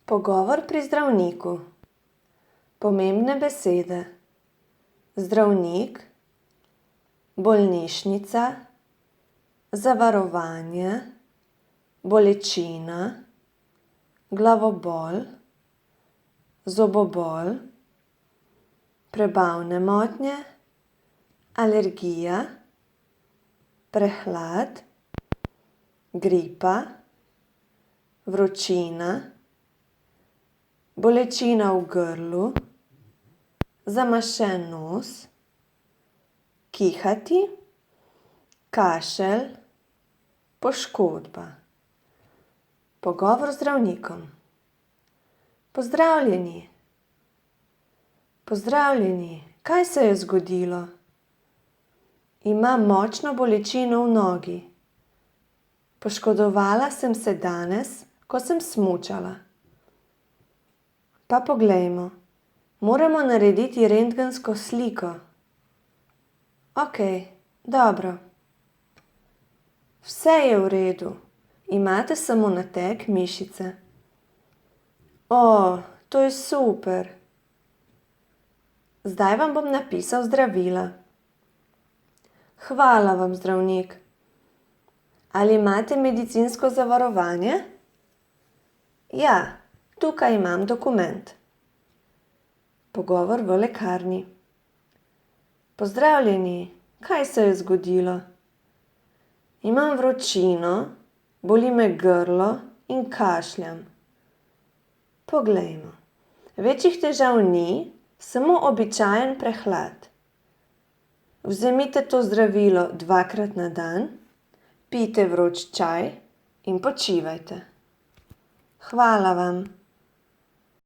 Pogovor pri zdravniku. Pomembne besede: zdravnik, bolnišnica, zavarovanje, bolečina, glavobol, zobobol, prebavne motnje, alergija, prehlad, gripa, vročina, bolečina v grlu, zamašen nos, kihati, kašelj, poškodba. Pogovor z zdravnikom. Pozdravljeni. Pozdravljeni, kaj se je zgodilo? Imam močno bolečino v nogi. Poškodovala sem se danes, ko sem smučala. Pa poglejmo, moramo narediti rentgensko sliko. Okej, dobro. Vse je v redu, imate samo nateg mišice. To je super. Zdaj vam bom napisal zdravila. Hvala vam, zdravnik. Ali imate medicinsko zavarovanje? Ja, tukaj imam dokument. Pogovor v lekarni. Pozdravljeni, kaj se je zgodilo? Imam vročino, boli me grlo in kašljam. Poglejmo, večjih težav ni, samo običajen prehlad. Vzemite to zdravilo 2-krat na dan, pijte vroč čaj in počivajte. Hvala vam.